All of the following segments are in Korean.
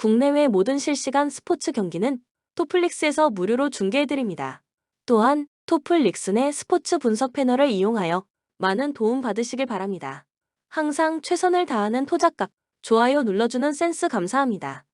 국내외 모든 실시간 스포츠 경기는 토플릭스에서 무료로 중계해드립니다. 또한 토플릭스 내 스포츠 분석 패널을 이용하여 많은 도움 받으시길 바랍니다. 항상 최선을 다하는 토작각, 좋아요 눌러주는 센스 감사합니다.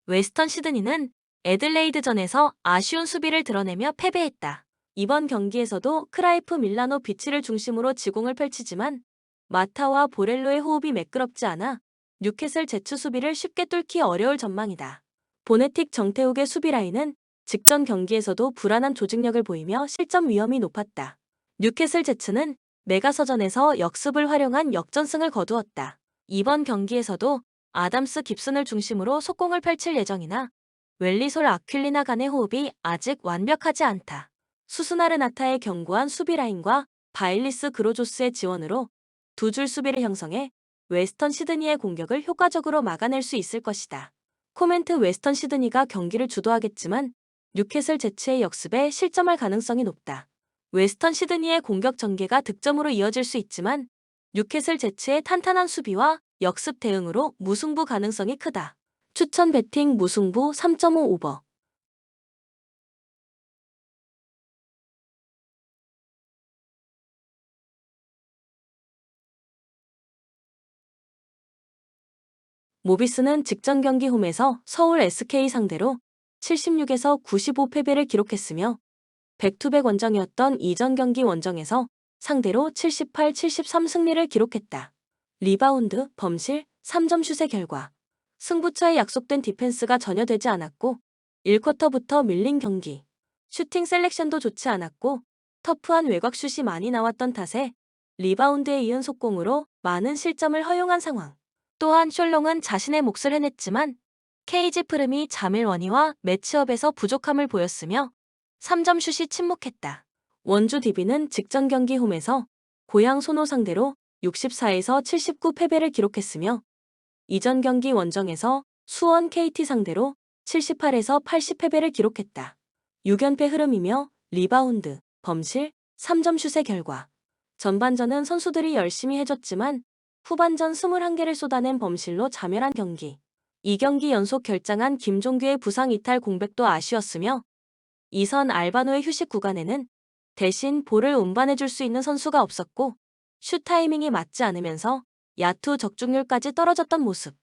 웨스턴 시드니는 애들레이드전에서 아쉬운 수비를 드러내며 패배했다. 이번 경기에서도 크라이프 밀라노 비치를 중심으로 지공을 펼치지만 마타와 보렐로의 호흡이 매끄럽지 않아 뉴캐슬 제츠 수비를 쉽게 뚫기 어려울 전망이다. 보네틱 정태욱의 수비 라인은 직전 경기에서도 불안한 조직력을 보이며 실점 위험이 높았다. 뉴캐슬 제츠는 메가서전에서 역습을 활용한 역전승을 거두었다. 이번 경기에서도 아담스 깁슨을 중심으로 속공을 펼칠 예정이나 웰리솔 아퀼리나 간의 호흡이 아직 완벽하지 않다. 수스나르나타의 견고한 수비 라인과 바일리스 그로조스의 지원으로 두 줄 수비를 형성해 웨스턴 시드니의 공격을 효과적으로 막아낼 수 있을 것이다. 코멘트 웨스턴 시드니가 경기를 주도하겠지만 뉴캐슬 제츠의 역습에 실점할 가능성이 높다. 웨스턴 시드니의 공격 전개가 득점으로 이어질 수 있지만 뉴캐슬 제츠의 탄탄한 수비와 역습 대응으로 무승부 가능성이 크다. 추천 배팅 무승부 3.5 오버. 모비스는 직전 경기 홈에서 서울 SK 상대로 76에서 95 패배를 기록했으며 백투백 원정이었던 이전 경기 원정에서 상대로 78, 73 승리를 기록했다. 리바운드, 범실, 3점 슛의 결과 승부처에 약속된 디펜스가 전혀 되지 않았고 1쿼터부터 밀린 경기. 슈팅 셀렉션도 좋지 않았고 터프한 외곽슛이 많이 나왔던 탓에 리바운드에 이은 속공으로 많은 실점을 허용한 상황. 또한 숄롱은 자신의 몫을 해냈지만 케이지 프름이 자밀 원희와 매치업에서 부족함을 보였으며 3점 슛이 침묵했다. 원주 DB는 직전 경기 홈에서 고양 소노 상대로 64에서 79 패배를 기록했으며 이전 경기 원정에서 수원 KT 상대로 78에서 80 패배를 기록했다. 6연패 흐름이며 리바운드, 범실, 3점 슛의 결과 전반전은 선수들이 열심히 해줬지만 후반전 21개를 쏟아낸 범실로 자멸한 경기. 2경기 연속 결장한 김종규의 부상 이탈 공백도 아쉬웠으며 이선 알바노의 휴식 구간에는 대신 볼을 운반해줄 수 있는 선수가 없었고 슛 타이밍이 맞지 않으면서 야투 적중률까지 떨어졌던 모습.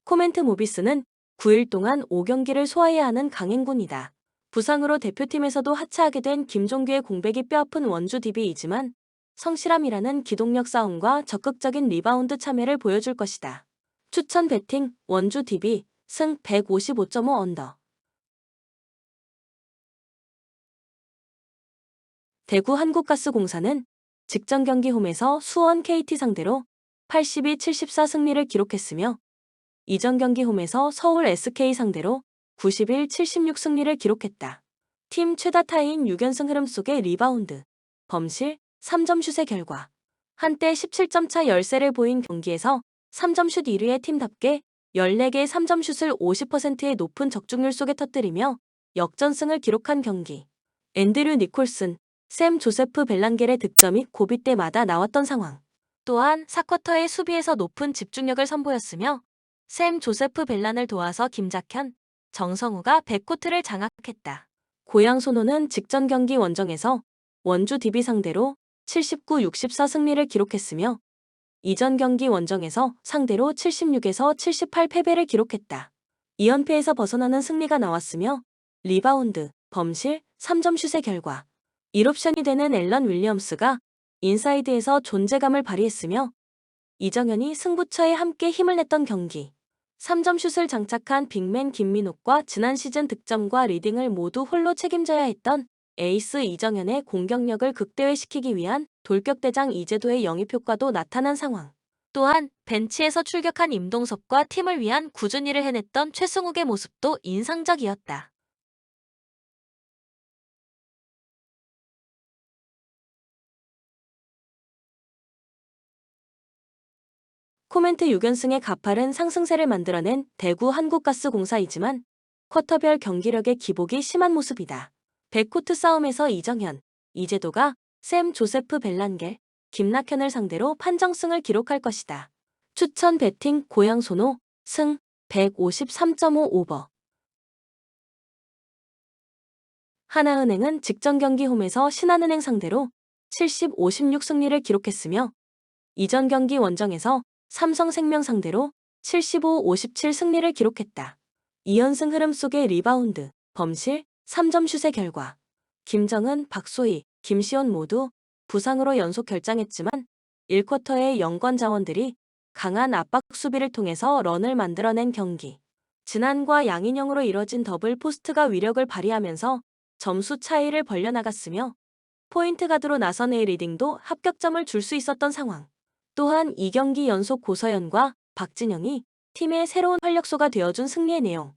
코멘트 모비스는 9일 동안 5경기를 소화해야 하는 강행군이다. 부상으로 대표팀에서도 하차하게 된 김종규의 공백이 뼈아픈 원주 DB이지만 성실함이라는 기동력 싸움과 적극적인 리바운드 참여를 보여줄 것이다. 추천 배팅 원주 DB 승 155.5 언더. 대구 한국가스공사는 직전 경기 홈에서 수원 KT 상대로 82-74 승리를 기록했으며 이전 경기 홈에서 서울 SK 상대로 91-76 승리를 기록했다. 팀 최다 타인 6연승 흐름 속의 리바운드, 범실, 3점 슛의 결과 한때 17점 차 열세를 보인 경기에서 3점 슛 1위의 팀답게 14개의 3점 슛을 50%의 높은 적중률 속에 터뜨리며 역전승을 기록한 경기. 앤드류 니콜슨, 샘 조세프 벨랑겔의 득점 및 고비 때마다 나왔던 상황. 또한 4쿼터의 수비에서 높은 집중력을 선보였으며 샘 조세프 벨란을 도와서 김작현, 정성우가 백코트를 장악했다. 고양 소노는 직전 경기 원정에서 원주 DB 상대로 79-64 승리를 기록했으며 이전 경기 원정에서 상대로 76에서 78 패배를 기록했다. 2연패에서 벗어나는 승리가 나왔으며 리바운드, 범실, 3점 슛의 결과 1옵션이 되는 앨런 윌리엄스가 인사이드에서 존재감을 발휘했으며 이정현이 승부처에 함께 힘을 냈던 경기. 3점 슛을 장착한 빅맨 김민욱과 지난 시즌 득점과 리딩을 모두 홀로 책임져야 했던 에이스 이정현의 공격력을 극대화시키기 위한 돌격대장 이재도의 영입 효과도 나타난 상황. 또한 벤치에서 출격한 임동섭과 팀을 위한 꾸준히 일을 해냈던 최승욱의 모습도 인상적이었다. 코멘트 6연승의 가파른 상승세를 만들어낸 대구 한국가스공사이지만 쿼터별 경기력의 기복이 심한 모습이다. 백코트 싸움에서 이정현, 이재도가 샘 조세프 벨란겔, 김낙현을 상대로 판정승을 기록할 것이다. 추천 배팅 고양소노 승 153.5 오버. 하나은행은 직전 경기 홈에서 신한은행 상대로 70, 56 승리를 기록했으며 이전 경기 원정에서 삼성생명 상대로 75, 57 승리를 기록했다. 2연승 흐름 속의 리바운드, 범실, 3점 슛의 결과. 김정은, 박소희, 김시온 모두 부상으로 연속 결장했지만 1쿼터의 영권 자원들이 강한 압박 수비를 통해서 런을 만들어낸 경기. 진한과 양인영으로 이뤄진 더블 포스트가 위력을 발휘하면서 점수 차이를 벌려나갔으며 포인트 가드로 나선 에이리딩도 합격점을 줄 수 있었던 상황. 또한 2경기 연속 고서연과 박진영이 팀의 새로운 활력소가 되어준 승리의 내용.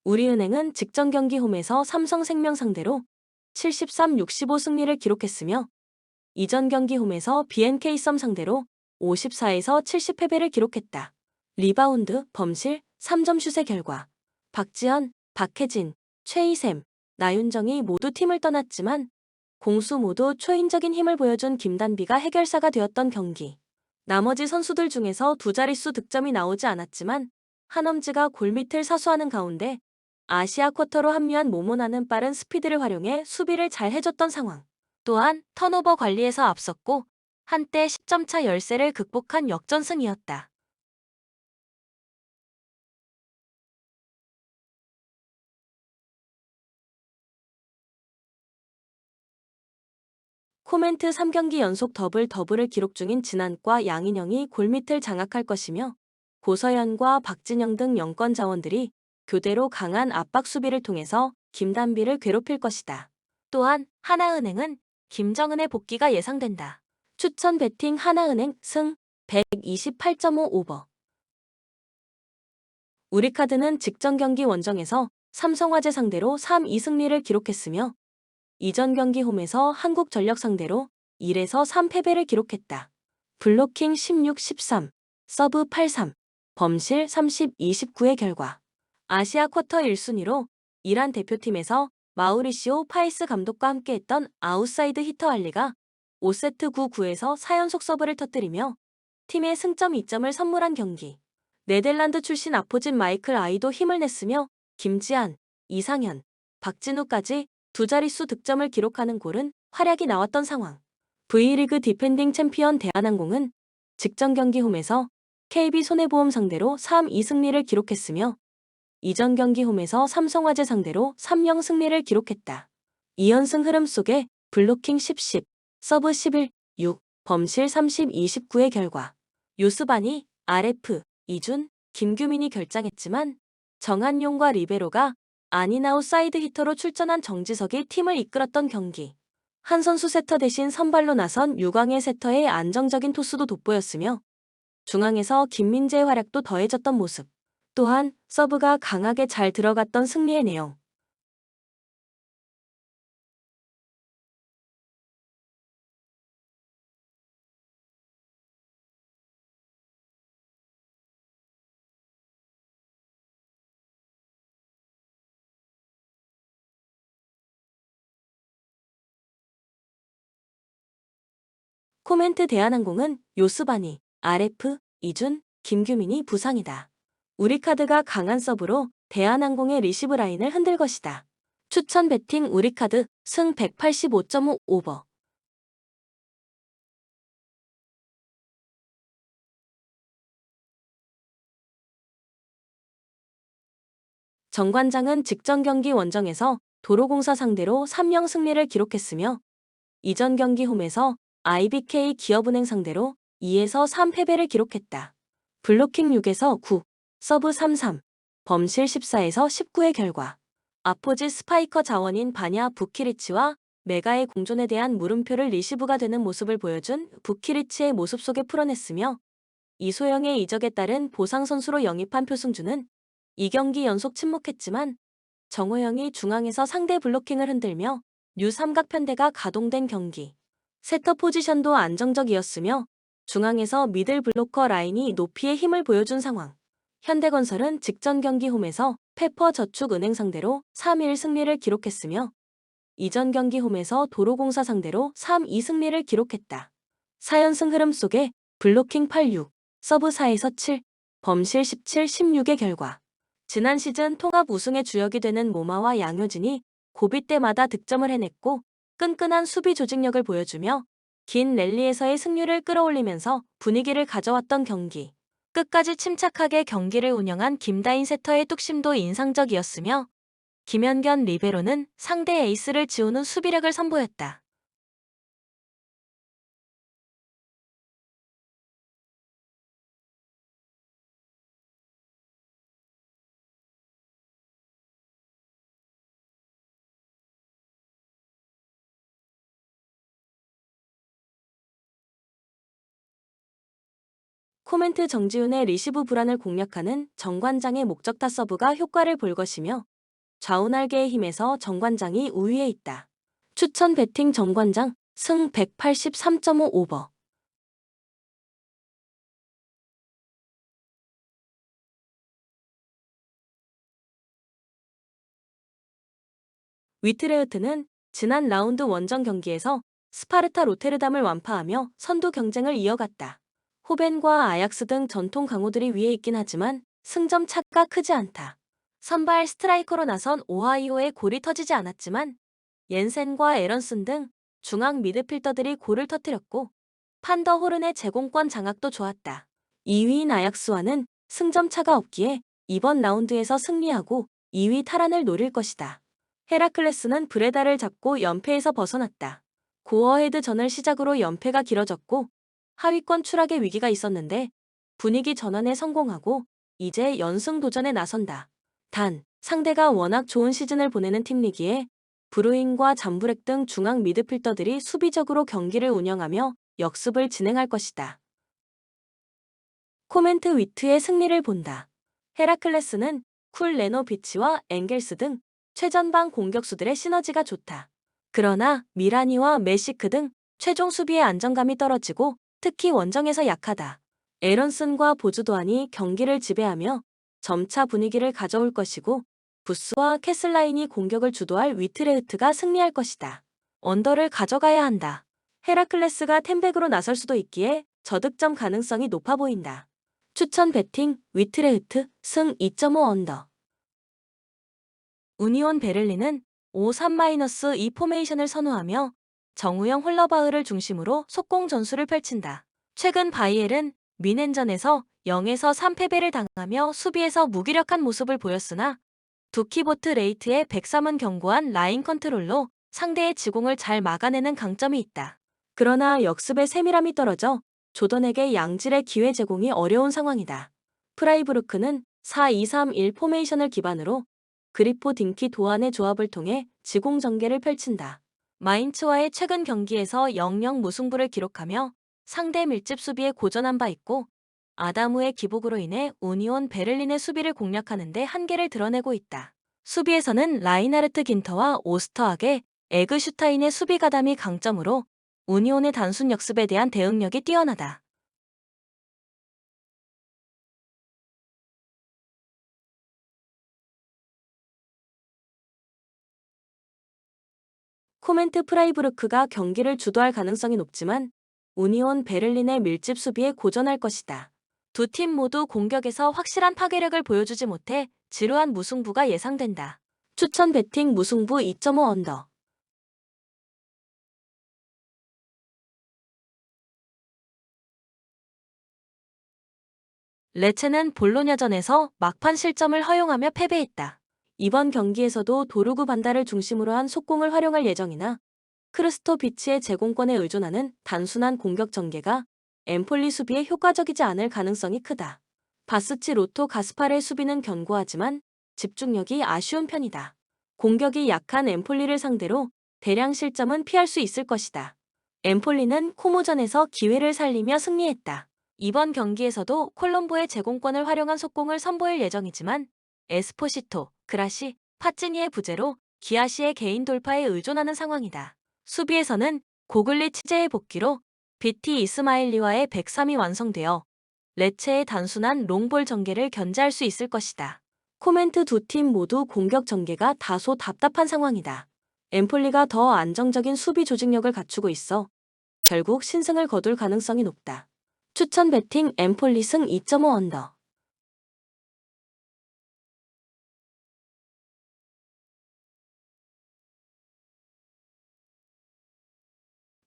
우리은행은 직전 경기 홈에서 삼성생명 상대로 73, 65 승리를 기록했으며 이전 경기 홈에서 BNK썸 상대로 54에서 70 패배를 기록했다. 리바운드, 범실, 3점 슛의 결과. 박지현, 박혜진, 최희샘, 나윤정이 모두 팀을 떠났지만 공수 모두 초인적인 힘을 보여준 김단비가 해결사가 되었던 경기. 나머지 선수들 중에서 두 자릿수 득점이 나오지 않았지만 한엄지가 골밑을 사수하는 가운데 아시아 쿼터로 합류한 모모나는 빠른 스피드를 활용해 수비를 잘 해줬던 상황. 또한 턴오버 관리에서 앞섰고 한때 10점 차 열세를 극복한 역전승이었다. 코멘트 3경기 연속 더블을 기록 중인 진한과 양인영이 골밑을 장악할 것이며 고서연과 박진영 등 영권 자원들이 교대로 강한 압박 수비를 통해서 김단비를 괴롭힐 것이다. 또한 하나은행은 김정은의 복귀가 예상된다. 추천 배팅 하나은행 승 128.5 오버. 우리카드는 직전 경기 원정에서 삼성화재 상대로 3-2 승리를 기록했으며 이전 경기 홈에서 한국전력 상대로 1에서 3 패배를 기록했다. 블로킹 16, 13, 서브 83, 범실 30, 29의 결과. 아시아 쿼터 1순위로 이란 대표팀에서 마우리시오 파이스 감독과 함께했던 아웃사이드 히터 알리가 5세트 9-9에서 4연속 서브를 터뜨리며 팀의 승점 2점을 선물한 경기. 네덜란드 출신 아포진 마이클 아이도 힘을 냈으며 김지한, 이상현, 박진우까지 두 자릿수 득점을 기록하는 골은 활약이 나왔던 상황. V리그 디펜딩 챔피언 대한항공은 직전 경기 홈에서 KB손해보험 상대로 3-2 승리를 기록했으며 이전 경기 홈에서 삼성화재 상대로 3-0 승리를 기록했다. 2연승 흐름 속에 블로킹 10, 서브 11, 6, 범실 30, 29의 결과. 요스바니, RF, 이준, 김규민이 결장했지만 정한용과 리베로가 아닌아웃 사이드 히터로 출전한 정지석이 팀을 이끌었던 경기. 한 선수 세터 대신 선발로 나선 유광의 세터의 안정적인 토스도 돋보였으며 중앙에서 김민재의 활약도 더해졌던 모습. 또한 서브가 강하게 잘 들어갔던 승리의 내용. 코멘트 대한항공은 요스바니, RF, 이준, 김규민이 부상이다. 우리카드가 강한 서브로 대한항공의 리시브 라인을 흔들 것이다. 추천 배팅 우리카드 승 185.5 오버. 정관장은 직전 경기 원정에서 도로공사 상대로 3-0 승리를 기록했으며 이전 경기 홈에서 IBK 기업은행 상대로 2에서 3 패배를 기록했다. 블로킹 6에서 9, 서브 33, 범실 14에서 19의 결과. 아포지 스파이커 자원인 바냐 부키리치와 메가의 공존에 대한 물음표를 리시브가 되는 모습을 보여준 부키리치의 모습 속에 풀어냈으며 이소영의 이적에 따른 보상 선수로 영입한 표승주는 2경기 연속 침묵했지만 정호영이 중앙에서 상대 블로킹을 흔들며 뉴 삼각편대가 가동된 경기. 세터 포지션도 안정적이었으며 중앙에서 미들 블로커 라인이 높이의 힘을 보여준 상황. 현대건설은 직전 경기 홈에서 페퍼저축은행 상대로 3-1 승리를 기록했으며 이전 경기 홈에서 도로공사 상대로 3-2 승리를 기록했다. 4연승 흐름 속에 블로킹 8-6, 서브 4에서 7, 범실 17-16의 결과. 지난 시즌 통합 우승의 주역이 되는 모마와 양효진이 고비 때마다 득점을 해냈고 끈끈한 수비 조직력을 보여주며 긴 랠리에서의 승률을 끌어올리면서 분위기를 가져왔던 경기. 끝까지 침착하게 경기를 운영한 김다인 세터의 뚝심도 인상적이었으며 김연견 리베로는 상대 에이스를 지우는 수비력을 선보였다. 코멘트 정지훈의 리시브 불안을 공략하는 정관장의 목적타 서브가 효과를 볼 것이며 좌우날개의 힘에서 정관장이 우위에 있다. 추천 배팅 정관장 승 183.5 오버. 위트레흐트는 지난 라운드 원정 경기에서 스파르타 로테르담을 완파하며 선두 경쟁을 이어갔다. 호벤과 아약스 등 전통 강호들이 위에 있긴 하지만 승점 차가 크지 않다. 선발 스트라이커로 나선 오하이오의 골이 터지지 않았지만 옌센과 에런슨 등 중앙 미드필더들이 골을 터뜨렸고 판더 호른의 제공권 장악도 좋았다. 2위인 아약스와는 승점 차가 없기에 이번 라운드에서 승리하고 2위 탈환을 노릴 것이다. 헤라클레스는 브레다를 잡고 연패에서 벗어났다. 고어헤드전을 시작으로 연패가 길어졌고 하위권 추락의 위기가 있었는데 분위기 전환에 성공하고 이제 연승 도전에 나선다. 단, 상대가 워낙 좋은 시즌을 보내는 팀이기에 브루인과 잠브렉 등 중앙 미드필더들이 수비적으로 경기를 운영하며 역습을 진행할 것이다. 코멘트 위트의 승리를 본다. 헤라클레스는 쿨 레노비치와 엥겔스 등 최전방 공격수들의 시너지가 좋다. 그러나 미라니와 메시크 등 최종 수비의 안정감이 떨어지고 특히 원정에서 약하다. 에런슨과 보즈도안이 경기를 지배하며 점차 분위기를 가져올 것이고 부스와 캐슬라인이 공격을 주도할 위트레흐트가 승리할 것이다. 언더를 가져가야 한다. 헤라클레스가 템백으로 나설 수도 있기에 저득점 가능성이 높아 보인다. 추천 배팅 위트레흐트 승 2.5 언더. 우니온 베를린은 5-3-2 포메이션을 선호하며 정우영 홀러바흐를 중심으로 속공 전술을 펼친다. 최근 바이엘은 뮌헨전에서 0에서 3패배를 당하며 수비에서 무기력한 모습을 보였으나 두키보트 레이트의 103은 견고한 라인 컨트롤로 상대의 지공을 잘 막아내는 강점이 있다. 그러나 역습의 세밀함이 떨어져 조던에게 양질의 기회 제공이 어려운 상황이다. 프라이부르크는 4-2-3-1 포메이션을 기반으로 그리포 딩키 도안의 조합을 통해 지공 전개를 펼친다. 마인츠와의 최근 경기에서 0-0 무승부를 기록하며 상대 밀집 수비에 고전한 바 있고 아다무의 기복으로 인해 우니온 베를린의 수비를 공략하는 데 한계를 드러내고 있다. 수비에서는 라인하르트 긴터와 오스터하게 에그슈타인의 수비 가담이 강점으로 우니온의 단순 역습에 대한 대응력이 뛰어나다. 코멘트 프라이부르크가 경기를 주도할 가능성이 높지만 우니온 베를린의 밀집 수비에 고전할 것이다. 두 팀 모두 공격에서 확실한 파괴력을 보여주지 못해 지루한 무승부가 예상된다. 추천 배팅 무승부 2.5 언더. 레체는 볼로냐전에서 막판 실점을 허용하며 패배했다. 이번 경기에서도 도루구 반다를 중심으로 한 속공을 활용할 예정이나 크르스토비치의 제공권에 의존하는 단순한 공격 전개가 엠폴리 수비에 효과적이지 않을 가능성이 크다. 바스치 로토 가스파르의 수비는 견고하지만 집중력이 아쉬운 편이다. 공격이 약한 엠폴리를 상대로 대량 실점은 피할 수 있을 것이다. 엠폴리는 코모전에서 기회를 살리며 승리했다. 이번 경기에서도 콜롬보의 제공권을 활용한 속공을 선보일 예정이지만 에스포시토, 그라시, 파찌니의 부재로 기아시의 개인 돌파에 의존하는 상황이다. 수비에서는 고글리 치제의 복귀로 비티 이스마일리와의 103이 완성되어 레체의 단순한 롱볼 전개를 견제할 수 있을 것이다. 코멘트 두 팀 모두 공격 전개가 다소 답답한 상황이다. 엠폴리가 더 안정적인 수비 조직력을 갖추고 있어 결국 신승을 거둘 가능성이 높다. 추천 배팅 엠폴리 승 2.5 언더.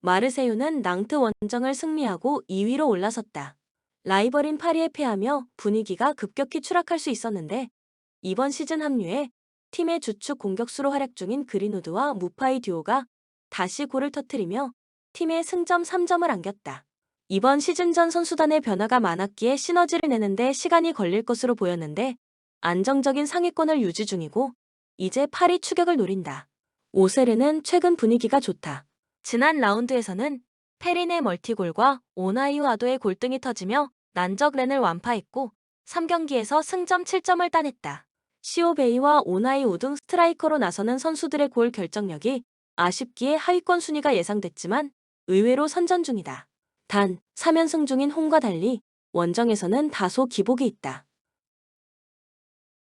마르세유는 낭트 원정을 승리하고 2위로 올라섰다. 라이벌인 파리에 패하며 분위기가 급격히 추락할 수 있었는데 이번 시즌 합류에 팀의 주축 공격수로 활약 중인 그린우드와 무파이 듀오가 다시 골을 터뜨리며 팀의 승점 3점을 안겼다. 이번 시즌 전 선수단의 변화가 많았기에 시너지를 내는데 시간이 걸릴 것으로 보였는데 안정적인 상위권을 유지 중이고 이제 파리 추격을 노린다. 오세르는 최근 분위기가 좋다. 지난 라운드에서는 페린의 멀티골과 오나이우 아도의 골등이 터지며 난적 렌을 완파했고 3경기에서 승점 7점을 따냈다. 시오베이와 오나이우 등 스트라이커로 나서는 선수들의 골 결정력이 아쉽기에 하위권 순위가 예상됐지만 의외로 선전 중이다. 단, 3연승 중인 홈과 달리 원정에서는 다소 기복이 있다.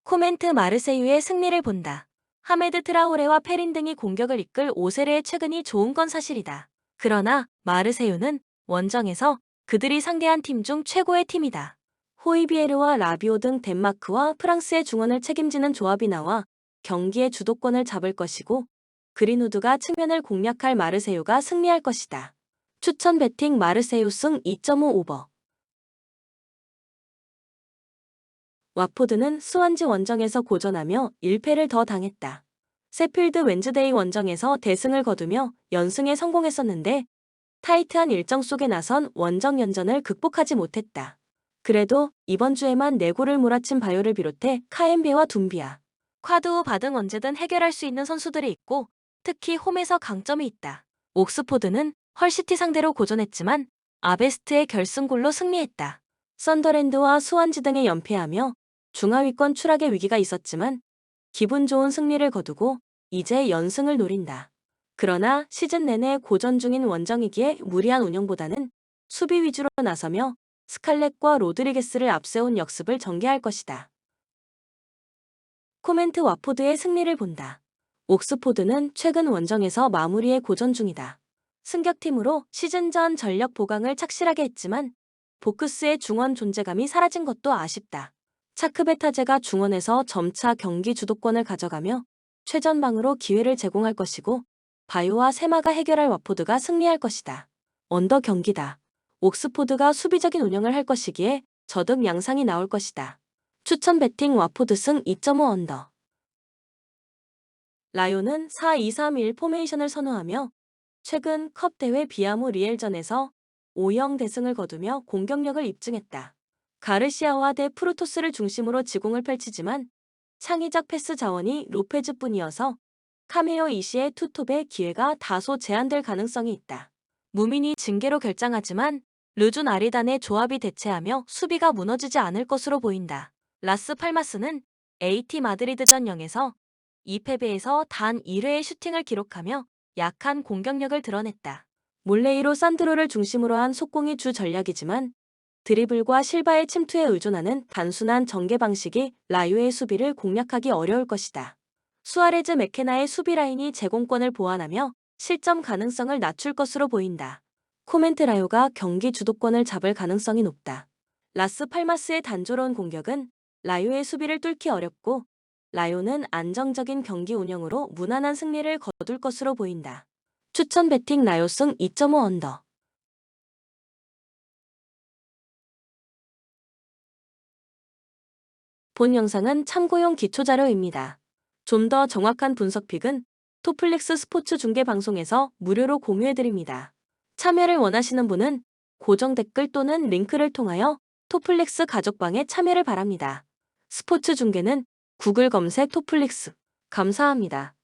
코멘트 마르세유의 승리를 본다. 하메드 트라오레와 페린 등이 공격을 이끌 오세르의 최근이 좋은 건 사실이다. 그러나 마르세유는 원정에서 그들이 상대한 팀 중 최고의 팀이다. 호이비에르와 라비오 등 덴마크와 프랑스의 중원을 책임지는 조합이 나와 경기의 주도권을 잡을 것이고 그린우드가 측면을 공략할 마르세유가 승리할 것이다. 추천 배팅 마르세유 승 2.5 오버. 와포드는 스완지 원정에서 고전하며 1패를 더 당했다. 세필드 웬즈데이 원정에서 대승을 거두며 연승에 성공했었는데 타이트한 일정 속에 나선 원정 연전을 극복하지 못했다. 그래도 이번 주에만 4골을 몰아친 바요를 비롯해 카엠베와 둠비아, 콰드우 바등 언제든 해결할 수 있는 선수들이 있고 특히 홈에서 강점이 있다. 옥스포드는 헐시티 상대로 고전했지만 아베스트의 결승골로 승리했다. 썬더랜드와 스완지 등에 연패하며 중하위권 추락의 위기가 있었지만 기분 좋은 승리를 거두고 이제 연승을 노린다. 그러나 시즌 내내 고전 중인 원정이기에 무리한 운영보다는 수비 위주로 나서며 스칼렛과 로드리게스를 앞세운 역습을 전개할 것이다. 코멘트 와포드의 승리를 본다. 옥스포드는 최근 원정에서 마무리에 고전 중이다. 승격팀으로 시즌 전 전력 보강을 착실하게 했지만 보크스의 중원 존재감이 사라진 것도 아쉽다. 차크베타제가 중원에서 점차 경기 주도권을 가져가며 최전방으로 기회를 제공할 것이고 바요와 세마가 해결할 와포드가 승리할 것이다. 언더 경기다. 옥스포드가 수비적인 운영을 할 것이기에 저득 양상이 나올 것이다. 추천 배팅 와포드 승 2.5 언더. 라요는 4-2-3-1 포메이션을 선호하며 최근 컵 대회 비아무 리엘전에서 5-0 대승을 거두며 공격력을 입증했다. 가르시아와 데 프루토스를 중심으로 지공을 펼치지만 창의적 패스 자원이 로페즈뿐이어서 카메오 이시의 투톱의 기회가 다소 제한될 가능성이 있다. 무민이 징계로 결장하지만 르준 아리단의 조합이 대체하며 수비가 무너지지 않을 것으로 보인다. 라스 팔마스는 AT 마드리드전 0에서 2패배에서 단 1회의 슈팅을 기록하며 약한 공격력을 드러냈다. 몰레이로 산드로를 중심으로 한 속공이 주 전략이지만 드리블과 실바의 침투에 의존하는 단순한 전개 방식이 라요의 수비를 공략하기 어려울 것이다. 수아레즈 맥케나의 수비 라인이 제공권을 보완하며 실점 가능성을 낮출 것으로 보인다. 코멘트 라요가 경기 주도권을 잡을 가능성이 높다. 라스 팔마스의 단조로운 공격은 라요의 수비를 뚫기 어렵고 라요는 안정적인 경기 운영으로 무난한 승리를 거둘 것으로 보인다. 추천 배팅 라요 승 2.5 언더. 본 영상은 참고용 기초자료입니다. 좀 더 정확한 분석픽은 토플릭스 스포츠 중계 방송에서 무료로 공유해드립니다. 참여를 원하시는 분은 고정 댓글 또는 링크를 통하여 토플릭스 가족방에 참여를 바랍니다. 스포츠 중계는 구글 검색 토플릭스. 감사합니다.